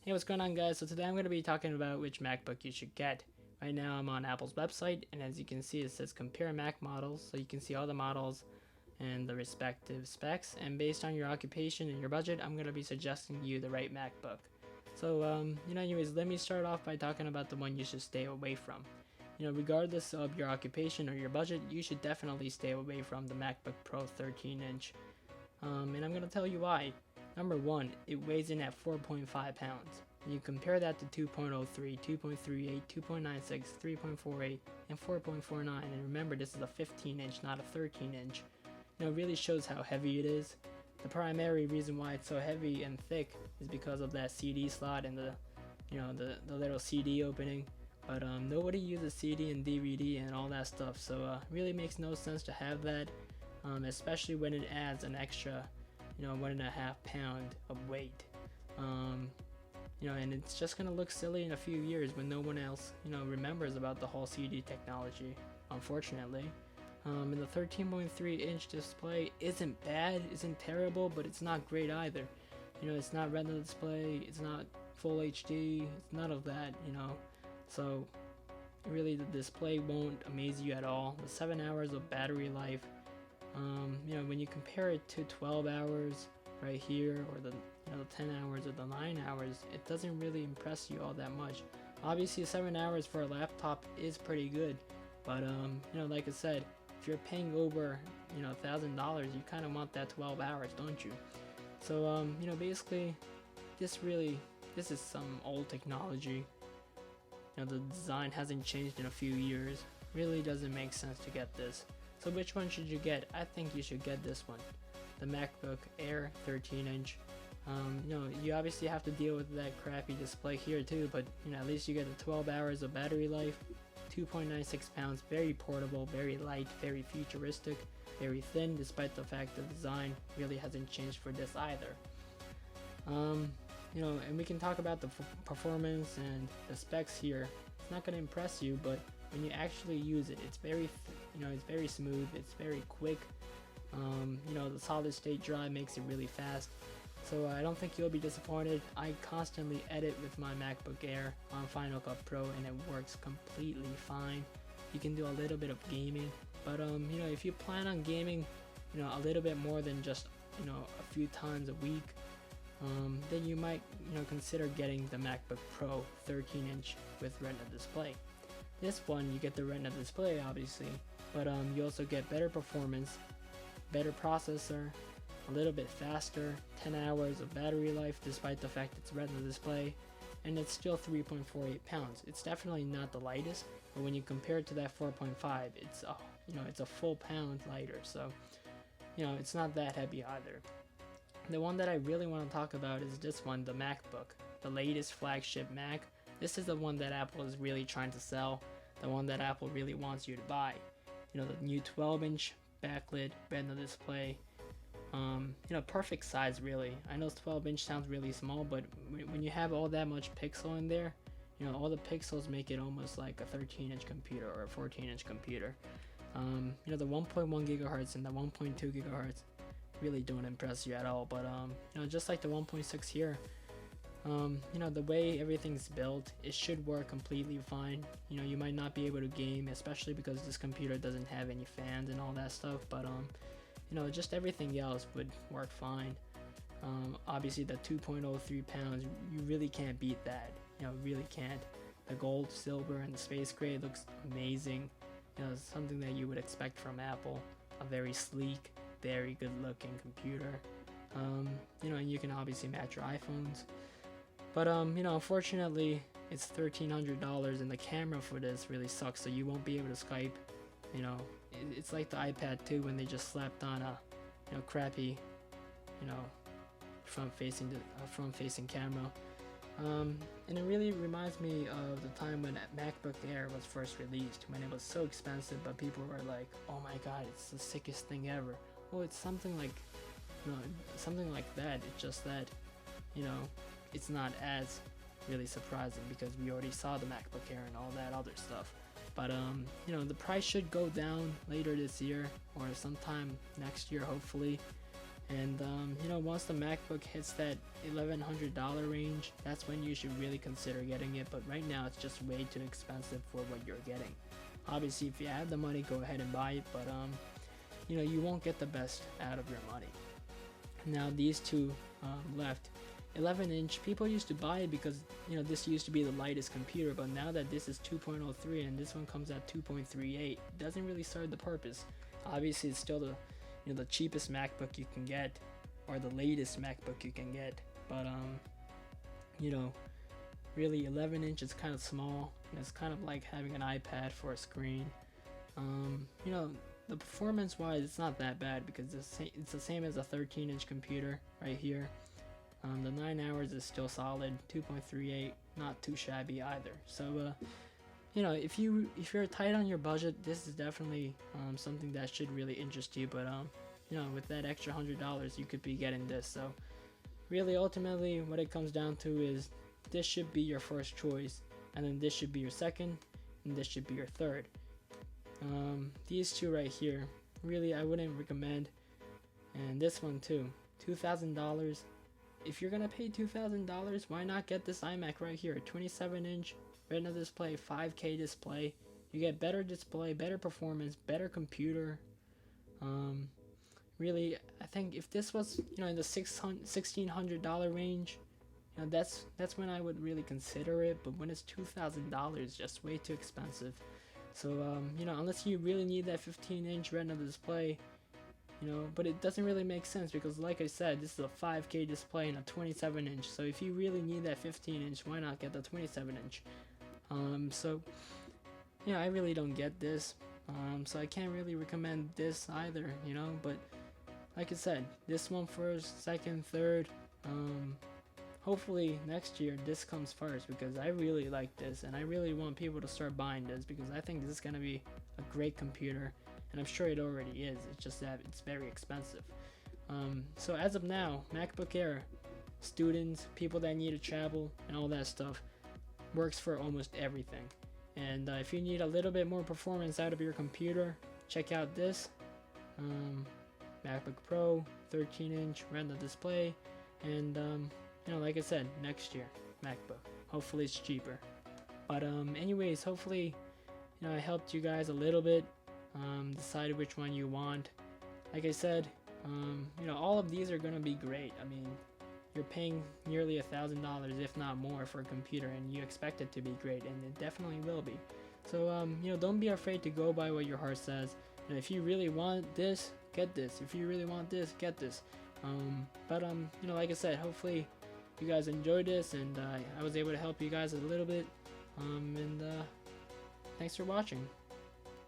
Hey, what's going on, guys? So today I'm going to be talking about which MacBook you should get. Right now I'm on Apple's website, and as you can see it says compare Mac models, so you can see all the models and the respective specs, and based on your occupation and your budget I'm going to be suggesting you the right MacBook. So anyways, let me start off by talking about the one you should stay away from. Regardless of your occupation or your budget, you should definitely stay away from the MacBook Pro 13-inch. And I'm going to tell you why. Number 1, it weighs in at 4.5 pounds. And you compare that to 2.03, 2.38, 2.96, 3.48, and 4.49. And remember, this is a 15-inch, not a 13-inch. It really shows how heavy it is. The primary reason why it's so heavy and thick is because of that CD slot and the little CD opening. But nobody uses CD and DVD and all that stuff, so it really makes no sense to have that, especially when it adds an extra 1.5 pound of weight. And it's just gonna look silly in a few years when no one else remembers about the whole CD technology, unfortunately. And the 13.3 inch display isn't bad, isn't terrible, but it's not great either. It's not Retina Display, it's not full HD, it's none of that. So really the display won't amaze you at all. The 7 hours of battery life, when you compare it to 12 hours right here, or the 10 hours or the 9 hours, it doesn't really impress you all that much. Obviously 7 hours for a laptop is pretty good, but like I said, if you're paying over $1,000, you kind of want that 12 hours, don't you? So basically this is some old technology. The design hasn't changed in a few years. Really doesn't make sense to get this. So which one should you get? I think you should get this one, the MacBook Air 13-inch. You obviously have to deal with that crappy display here too, but at least you get the 12 hours of battery life, 2.96 pounds, very portable, very light, very futuristic, very thin, despite the fact the design really hasn't changed for this either. And we can talk about the performance and the specs here. It's not going to impress you, but when you actually use it, it's very it's very smooth, it's very quick. The solid state drive makes it really fast, so I don't think you'll be disappointed. I constantly edit with my MacBook Air on Final Cut Pro and it works completely fine. You can do a little bit of gaming, but if you plan on gaming a little bit more than just a few times a week, then you might consider getting the MacBook Pro 13-inch with Retina Display. This one, you get the Retina Display obviously, but you also get better performance, better processor, a little bit faster, 10 hours of battery life despite the fact it's Retina Display, and it's still 3.48 pounds. It's definitely not the lightest, but when you compare it to that 4.5, it's it's a full pound lighter, so it's not that heavy either. The one that I really want to talk about is this one, the MacBook, the latest flagship Mac. This is the one that Apple is really trying to sell, the one that Apple really wants you to buy. The new 12-inch backlit Retina display. Perfect size really. I know 12-inch sounds really small, but when you have all that much pixel in there, all the pixels make it almost like a 13-inch computer or a 14-inch computer. The 1.1 gigahertz and the 1.2 gigahertz really don't impress you at all, but just like the 1.6 here, the way everything's built, it should work completely fine. You might not be able to game, especially because this computer doesn't have any fans and all that stuff, but just everything else would work fine. Obviously the 2.03 pounds, you really can't beat that. Really can't. The gold, silver, and the space gray looks amazing. Something that you would expect from Apple. A very sleek, very good looking computer. And you can obviously match your iPhones, but unfortunately it's $1,300 and the camera for this really sucks, so you won't be able to Skype. It's like the iPad 2 when they just slapped on a crappy front facing camera. And it really reminds me of the time when MacBook Air was first released, when it was so expensive, but people were like, oh my god, it's the sickest thing ever. Well, it's something like that. It's just that it's not as really surprising because we already saw the MacBook Air and all that other stuff. But the price should go down later this year or sometime next year hopefully, And you know, once the MacBook hits that $1,100 range, that's when you should really consider getting it. But right now it's just way too expensive for what you're getting. Obviously, if you have the money, go ahead and buy it, but you know, you won't get the best out of your money. Now these two left, 11-inch. People used to buy it because, you know, this used to be the lightest computer, but now that this is 2.03 and this one comes at 2.38, it doesn't really serve the purpose. Obviously, it's still the, you know, the cheapest MacBook you can get, or the latest MacBook you can get, but you know, really 11-inch is kind of small, and it's kind of like having an iPad for a screen. You know, the performance wise, it's not that bad because it's the same as a 13-inch computer right here. The 9 hours is still solid, 2.38, not too shabby either. So you know, if you're tight on your budget, this is definitely something that should really interest you. But you know, with that extra $100, you could be getting this. So really, ultimately, what it comes down to is this should be your first choice, and then this should be your second, and this should be your third. These two right here, really, I wouldn't recommend. And this one too, $2,000. If you're gonna pay $2,000, why not get this iMac right here? 27-inch Retina Display, 5K display. You get better display, better performance, better computer. Really, I think if this was, you know, in the $1,600 range, you know, that's when I would really consider it. But when it's $2,000, just way too expensive. So you know, unless you really need that 15-inch Retina display, you know, but it doesn't really make sense because, like I said, this is a 5K display and a 27-inch. So if you really need that 15-inch, why not get the 27-inch? So yeah, I really don't get this. So I can't really recommend this either, you know. But like I said, this one first, second, third. Hopefully next year this comes first because I really like this and I really want people to start buying this because I think this is gonna be a great computer, and I'm sure it already is. It's just that it's very expensive. So as of now, MacBook Air, students, people that need to travel and all that stuff, works for almost everything. And if you need a little bit more performance out of your computer, check out this MacBook Pro, 13-inch Retina display, and you know, like I said, next year MacBook. Hopefully it's cheaper. But anyways, hopefully, you know, I helped you guys a little bit decide which one you want. Like I said, you know, all of these are gonna be great. I mean, you're paying nearly $1,000, if not more, for a computer, and you expect it to be great, and it definitely will be. So you know, don't be afraid to go by what your heart says. You know, if you really want this, get this. If you really want this, get this. But you know, like I said, hopefully you guys enjoyed this, and I was able to help you guys a little bit. And thanks for watching.